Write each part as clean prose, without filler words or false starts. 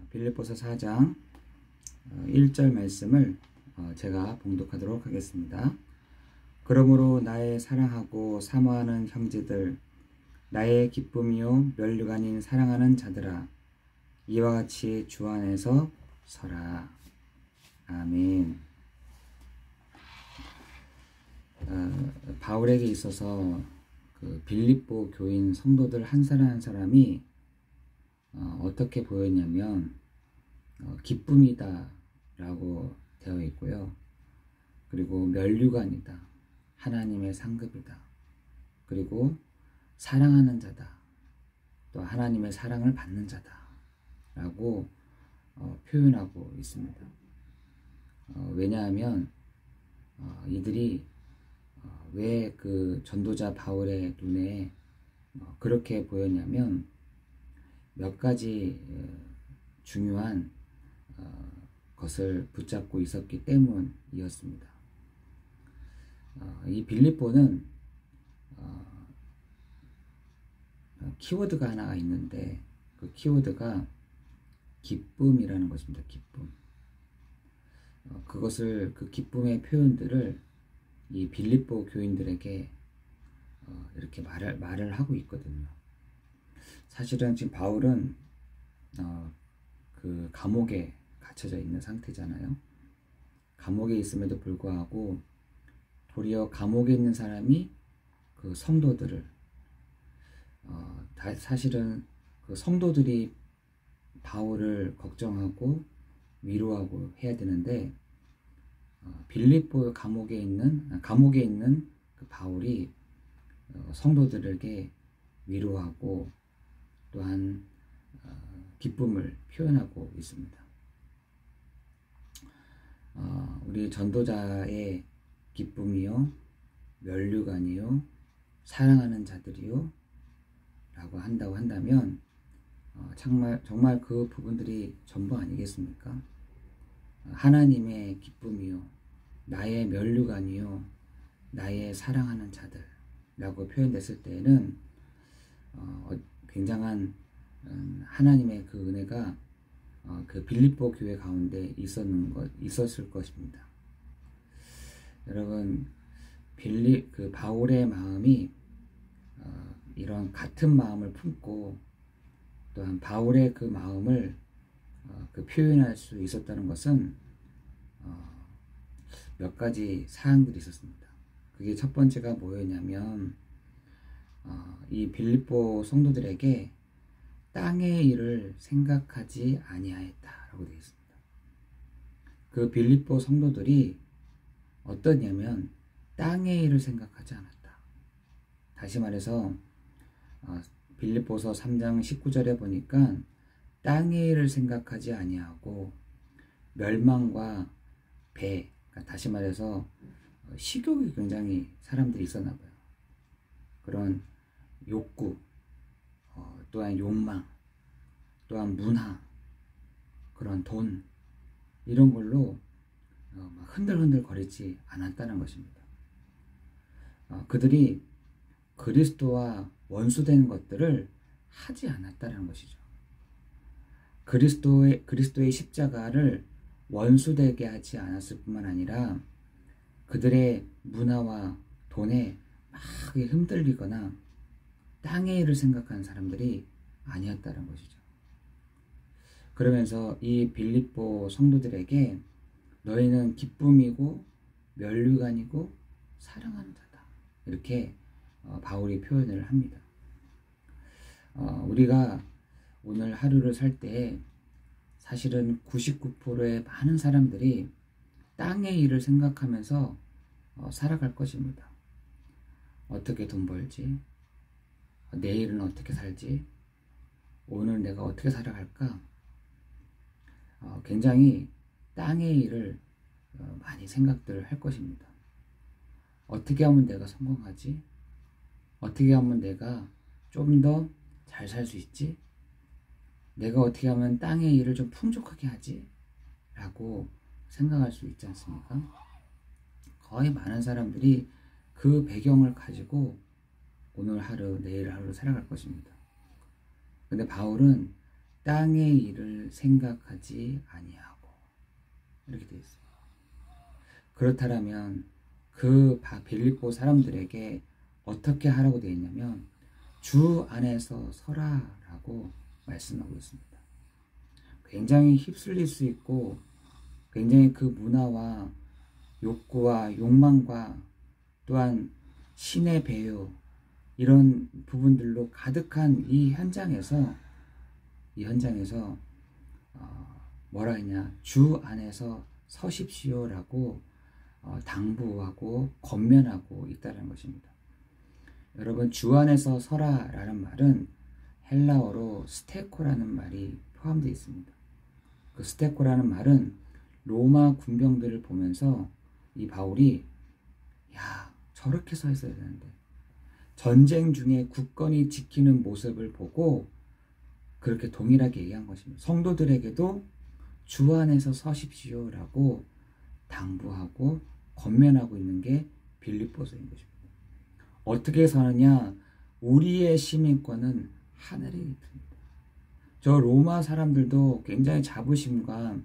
빌립보서 4장 1절 말씀을 제가 봉독하도록 하겠습니다. 그러므로 나의 사랑하고 사모하는 형제들, 나의 기쁨이요 멸류가 아닌 사랑하는 자들아, 이와 같이 주 안에서 서라. 아멘. 바울에게 있어서 그 빌립보 교인 성도들 한 사람 한 사람이 어떻게 보였냐면 기쁨이다 라고 되어 있고요. 그리고 멸류관이다, 하나님의 상급이다, 그리고 사랑하는 자다, 또 하나님의 사랑을 받는 자다 라고 표현하고 있습니다. 왜냐하면 이들이 왜 그 전도자 바울의 눈에 그렇게 보였냐면 몇 가지 중요한 것을 붙잡고 있었기 때문이었습니다. 이 빌립보는 키워드가 하나가 있는데 그 키워드가 기쁨이라는 것입니다. 기쁨. 그것을, 그 기쁨의 표현들을 이 빌립보 교인들에게 이렇게 말을 하고 있거든요. 사실은 지금 바울은 그 감옥에 갇혀져 있는 상태잖아요. 감옥에 있음에도 불구하고 도리어 감옥에 있는 사람이 그 성도들을 사실은 그 성도들이 바울을 걱정하고 위로하고 해야 되는데 빌립보 감옥에 있는 그 바울이 성도들에게 위로하고 또한 기쁨을 표현하고 있습니다. 우리 전도자의 기쁨이요 멸류관이요 사랑하는 자들이요 라고 한다면 정말 그 부분들이 전부 아니겠습니까? 하나님의 기쁨이요 나의 멸류관이요 나의 사랑하는 자들 라고 표현됐을 때에는 굉장한 하나님의 그 은혜가 그 빌립보 교회 가운데 있었을 것입니다. 여러분, 그 바울의 마음이 이런 같은 마음을 품고 또한 바울의 그 마음을 그 표현할 수 있었다는 것은 몇 가지 사항들이 있었습니다. 그게 첫 번째가 뭐였냐면 이 빌립보 성도들에게 땅의 일을 생각하지 아니하였다라고 되어 있습니다. 그 빌립보 성도들이 어떠냐면 땅의 일을 생각하지 않았다. 다시 말해서 빌립보서 3장 19절에 보니까 땅의 일을 생각하지 아니하고 멸망과 배, 그러니까 다시 말해서 식욕이 굉장히 사람들이 있었나 봐요. 그런 욕구, 또한 욕망, 또한 문화, 그런 돈, 이런 걸로 흔들흔들 거리지 않았다는 것입니다. 그들이 그리스도와 원수되는 것들을 하지 않았다는 것이죠. 그리스도의 십자가를 원수되게 하지 않았을 뿐만 아니라 그들의 문화와 돈에 막 흔들리거나 땅의 일을 생각하는 사람들이 아니었다는 것이죠. 그러면서 이 빌립보 성도들에게 너희는 기쁨이고 멸류관이고 사랑하는 자다, 이렇게 바울이 표현을 합니다. 우리가 오늘 하루를 살 때 사실은 99%의 많은 사람들이 땅의 일을 생각하면서 살아갈 것입니다. 어떻게 돈 벌지? 내일은 어떻게 살지? 오늘 내가 어떻게 살아갈까? 굉장히 땅의 일을 많이 생각들을 할 것입니다. 어떻게 하면 내가 성공하지? 어떻게 하면 내가 좀 더 잘 살 수 있지? 내가 어떻게 하면 땅의 일을 좀 풍족하게 하지? 라고 생각할 수 있지 않습니까? 거의 많은 사람들이 그 배경을 가지고 오늘 하루, 내일 하루 살아갈 것입니다. 근데 바울은 땅의 일을 생각하지 아니하고, 이렇게 되어 있어요. 그렇다면 그 빌립보 사람들에게 어떻게 하라고 되어 있냐면 주 안에서 서라라고 말씀하고 있습니다. 굉장히 휩쓸릴 수 있고 굉장히 그 문화와 욕구와 욕망과 또한 신의 배요, 이런 부분들로 가득한 이 현장에서 뭐라 했냐, 주 안에서 서십시오라고 당부하고 권면하고 있다는 것입니다. 여러분, 주 안에서 서라라는 말은 헬라어로 스테코라는 말이 포함되어 있습니다. 그 스테코라는 말은 로마 군병들을 보면서 이 바울이 야, 저렇게 서 있어야 되는데, 전쟁 중에 굳건히 지키는 모습을 보고 그렇게 동일하게 얘기한 것입니다. 성도들에게도 주 안에서 서십시오라고 당부하고 권면하고 있는 게 빌립보서인 것입니다. 어떻게 서느냐? 우리의 시민권은 하늘에 있습니다. 저 로마 사람들도 굉장히 자부심과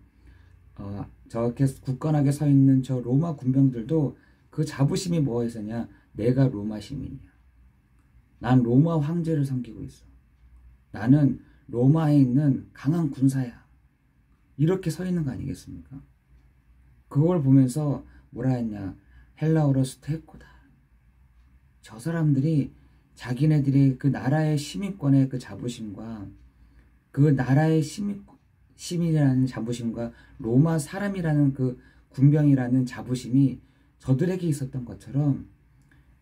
저렇게 굳건하게 서 있는 저 로마 군병들도 그 자부심이 뭐가 있었냐? 내가 로마 시민이야. 난 로마 황제를 섬기고 있어. 나는 로마에 있는 강한 군사야. 이렇게 서 있는 거 아니겠습니까? 그걸 보면서 뭐라 했냐? 헬라어로 스테코다. 저 사람들이 자기네들의 그 나라의 시민권의 그 자부심과 그 나라의 시민이라는 자부심과 로마 사람이라는 그 군병이라는 자부심이 저들에게 있었던 것처럼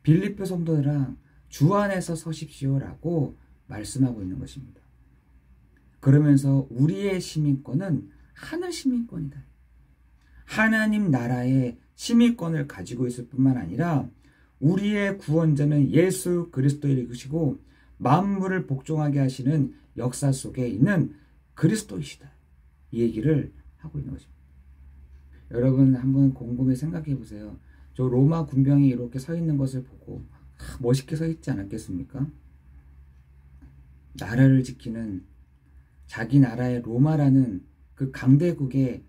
빌립보 성도들랑 주 안에서 서십시오라고 말씀하고 있는 것입니다. 그러면서 우리의 시민권은 하늘 시민권이다. 하나님 나라의 시민권을 가지고 있을 뿐만 아니라 우리의 구원자는 예수 그리스도이시고 만물을 복종하게 하시는 역사 속에 있는 그리스도이시다. 이 얘기를 하고 있는 것입니다. 여러분, 한번 곰곰이 생각해 보세요. 저 로마 군병이 이렇게 서 있는 것을 보고 멋있게 서 있지 않았겠습니까? 나라를 지키는 자기 나라의 로마라는 그 강대국의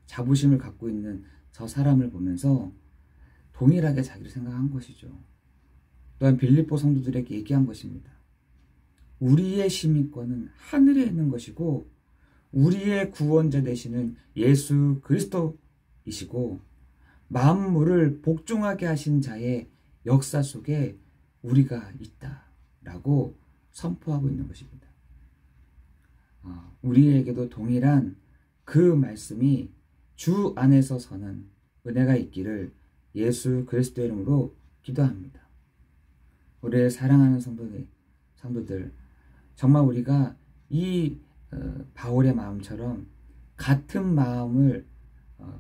자부심을 갖고 있는 저 사람을 보면서 동일하게 자기를 생각한 것이죠. 또한 빌립보 성도들에게 얘기한 것입니다. 우리의 시민권은 하늘에 있는 것이고 우리의 구원자 되시는 예수 그리스도이시고 만물을 복종하게 하신 자의 역사 속에 우리가 있다라고 선포하고 있는 것입니다. 우리에게도 동일한 그 말씀이 주 안에서 서는 은혜가 있기를 예수 그리스도의 이름으로 기도합니다. 우리의 사랑하는 성도들, 정말 우리가 이 바울의 마음처럼 같은 마음을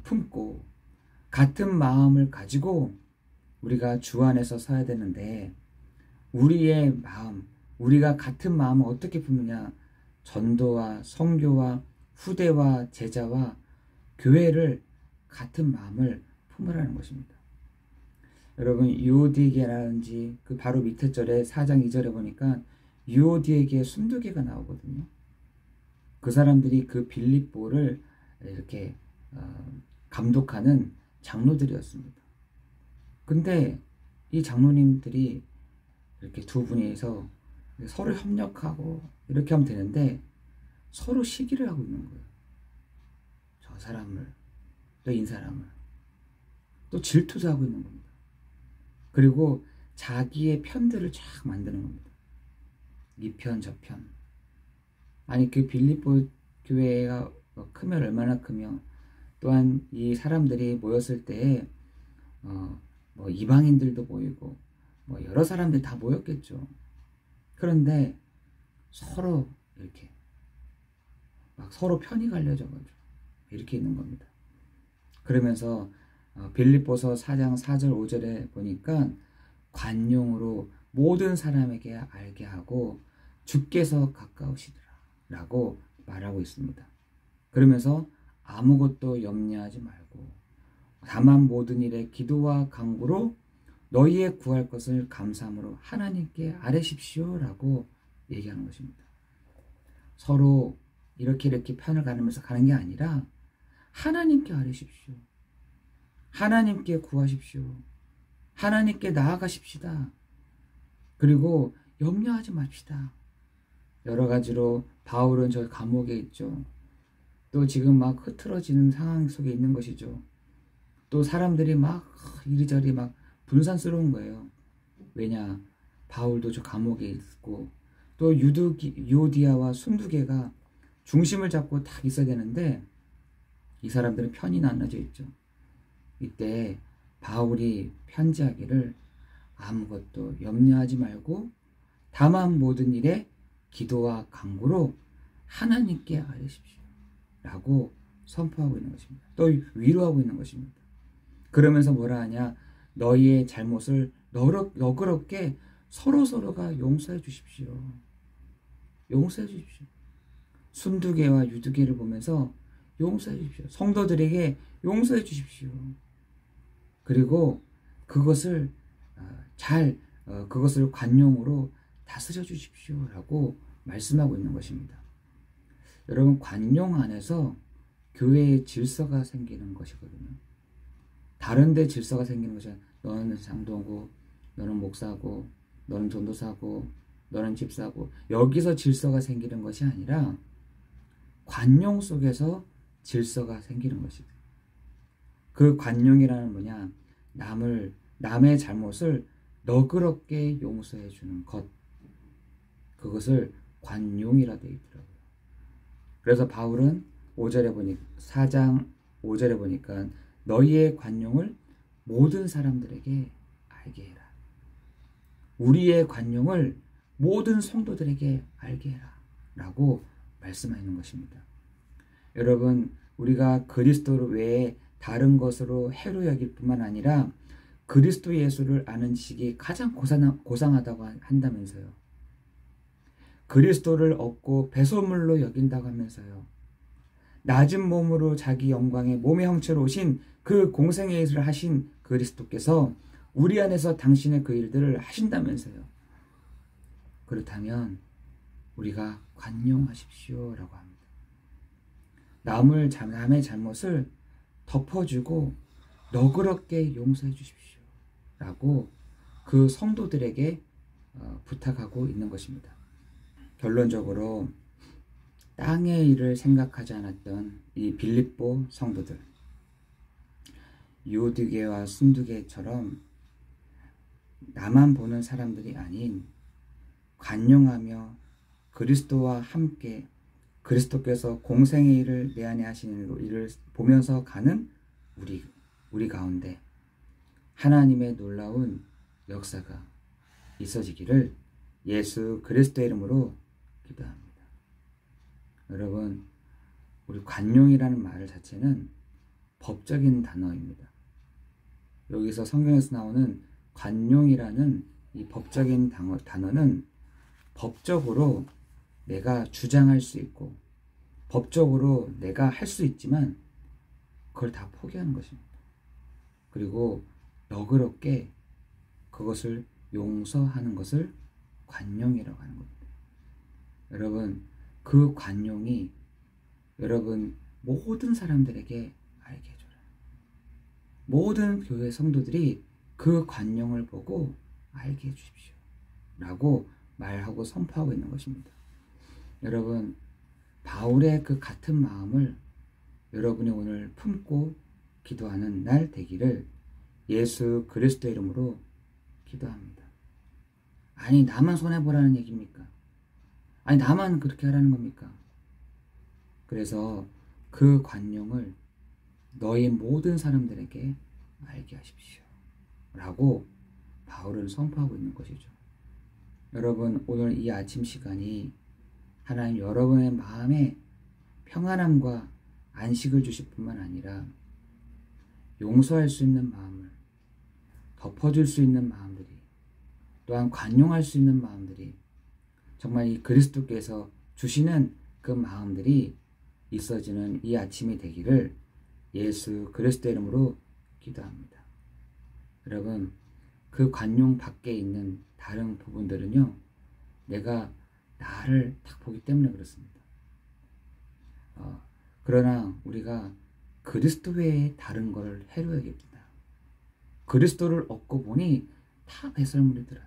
품고 같은 마음을 가지고 우리가 주 안에서 서야 되는데, 우리의 마음, 우리가 같은 마음을 어떻게 품느냐? 전도와 선교와 후대와 제자와 교회를 같은 마음을 품으라는 것입니다. 여러분, 유오디에게라든지 그 바로 밑에 절에 4장 2절에 보니까 유오디에게 순두개가 나오거든요. 그 사람들이 그 빌립보를 이렇게 감독하는 장로들이었습니다. 근데 이 장로님들이 이렇게 두 분이서 서로 협력하고 이렇게 하면 되는데 서로 시기를 하고 있는 거예요. 저 사람을, 또 이 사람을, 또 질투도 하고 있는 겁니다. 그리고 자기의 편들을 쫙 만드는 겁니다. 이 편, 저 편. 아니, 그 빌립보 교회가 크면 얼마나 크며, 또한 이 사람들이 모였을 때에 뭐 이방인들도 모이고 뭐 여러 사람들이 다 모였겠죠. 그런데 서로 이렇게 막 서로 편이 갈려져가지고 이렇게 있는 겁니다. 그러면서 빌립보서 4장 4절 5절에 보니까 관용으로 모든 사람에게 알게 하고 주께서 가까우시더라 라고 말하고 있습니다. 그러면서 아무것도 염려하지 말고 다만 모든 일에 기도와 간구로 너희의 구할 것을 감사함으로 하나님께 아뢰십시오 라고 얘기하는 것입니다. 서로 이렇게 편을 가르면서 가는 게 아니라 하나님께 아뢰십시오. 하나님께 구하십시오. 하나님께 나아가십시다. 그리고 염려하지 맙시다. 여러 가지로 바울은 저 감옥에 있죠. 또 지금 막 흐트러지는 상황 속에 있는 것이죠. 또 사람들이 막 이리저리 막 분산스러운 거예요. 왜냐? 바울도 저 감옥에 있고 또 유오디아와 순두개가 중심을 잡고 딱 있어야 되는데 이 사람들은 편이 나눠져 있죠. 이때 바울이 편지하기를 아무것도 염려하지 말고 다만 모든 일에 기도와 간구로 하나님께 아뢰십시오. 라고 선포하고 있는 것입니다. 또 위로하고 있는 것입니다. 그러면서 뭐라 하냐? 너희의 잘못을 너그럽게 서로서로가 용서해 주십시오. 용서해 주십시오. 순두개와 유두개를 보면서 용서해 주십시오. 성도들에게 용서해 주십시오. 그리고 그것을 그것을 관용으로 다스려 주십시오. 라고 말씀하고 있는 것입니다. 여러분, 관용 안에서 교회의 질서가 생기는 것이거든요. 다른 데 질서가 생기는 것이 아니라 너는 장도고, 너는 목사고, 너는 전도사고, 너는 집사고, 여기서 질서가 생기는 것이 아니라 관용 속에서 질서가 생기는 것이다. 그 관용이라는 뭐냐? 남의 잘못을 너그럽게 용서해 주는 것. 그것을 관용이라 되어 있더라고요. 그래서 바울은 4장 5절에 보니까 너희의 관용을 모든 사람들에게 알게 해라. 우리의 관용을 모든 성도들에게 알게 해라. 라고 말씀하는 것입니다. 여러분, 우리가 그리스도 외에 다른 것으로 해로 여길 뿐만 아니라 그리스도 예수를 아는 지식이 가장 고상하다고 한다면서요. 그리스도를 얻고 배설물로 여긴다고 하면서요. 낮은 몸으로 자기 영광의 몸의 형체로 오신 그 공생의 일을 하신 그리스도께서 우리 안에서 당신의 그 일들을 하신다면서요. 그렇다면 우리가 관용하십시오 라고 합니다. 남의 잘못을 덮어주고 너그럽게 용서해 주십시오 라고 그 성도들에게 부탁하고 있는 것입니다. 결론적으로 땅의 일을 생각하지 않았던 이 빌립보 성도들, 유오디게와 순두개처럼 나만 보는 사람들이 아닌 관용하며 그리스도와 함께 그리스도께서 공생의 일을 내 안에 하시는 일을 보면서 가는 우리 가운데 하나님의 놀라운 역사가 있어지기를 예수 그리스도의 이름으로 기도합니다. 여러분, 우리 관용이라는 말 자체는 법적인 단어입니다. 여기서 성경에서 나오는 관용이라는 이 법적인 단어는 법적으로 내가 주장할 수 있고 법적으로 내가 할 수 있지만 그걸 다 포기하는 것입니다. 그리고 너그럽게 그것을 용서하는 것을 관용이라고 하는 겁니다. 여러분, 그 관용이 여러분 모든 사람들에게 알게 해줘라. 모든 교회 성도들이 그 관용을 보고 알게 해주십시오 라고 말하고 선포하고 있는 것입니다. 여러분, 바울의 그 같은 마음을 여러분이 오늘 품고 기도하는 날 되기를 예수 그리스도의 이름으로 기도합니다. 아니, 나만 손해보라는 얘기입니까? 아니, 나만 그렇게 하라는 겁니까? 그래서 그 관용을 너희 모든 사람들에게 알게 하십시오 라고 바울은 선포하고 있는 것이죠. 여러분, 오늘 이 아침 시간이 하나님 여러분의 마음에 평안함과 안식을 주실 뿐만 아니라 용서할 수 있는 마음을, 덮어줄 수 있는 마음들이, 또한 관용할 수 있는 마음들이, 정말 이 그리스도께서 주시는 그 마음들이 있어지는 이 아침이 되기를 예수 그리스도의 이름으로 기도합니다. 여러분, 그 관용 밖에 있는 다른 부분들은요, 내가 나를 딱 보기 때문에 그렇습니다. 그러나 우리가 그리스도 외에 다른 것을 해로야겠다. 그리스도를 얻고 보니 다 배설물이더라.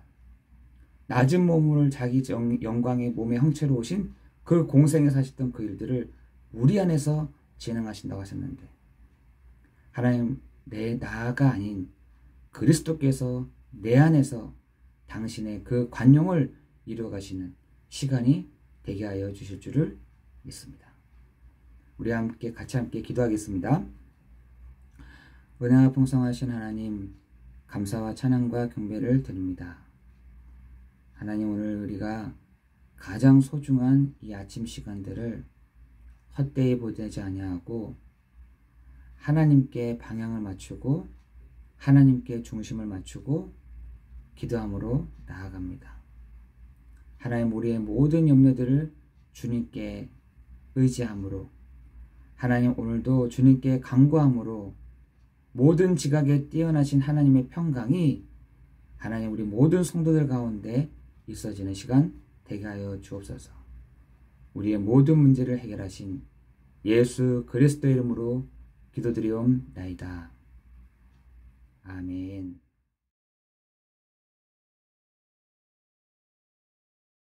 낮은 몸을 자기 영광의 몸의 형체로 오신 그 공생에 사셨던 그 일들을 우리 안에서 진행하신다고 하셨는데, 하나님, 나가 아닌 그리스도께서 내 안에서 당신의 그 관용을 이루어가시는 시간이 되게 하여 주실 줄을 믿습니다. 우리 같이 함께 기도하겠습니다. 은혜와 풍성하신 하나님, 감사와 찬양과 경배를 드립니다. 하나님, 오늘 우리가 가장 소중한 이 아침 시간들을 헛되이 보내지 아니하고 하나님께 방향을 맞추고 하나님께 중심을 맞추고 기도함으로 나아갑니다. 하나님, 우리의 모든 염려들을 주님께 의지함으로, 하나님, 오늘도 주님께 간구함으로 모든 지각에 뛰어나신 하나님의 평강이 하나님 우리 모든 성도들 가운데 있어지는 시간 되게 하여 주옵소서. 우리의 모든 문제를 해결하신 예수 그리스도의 이름으로 기도드리옵나이다. 아멘.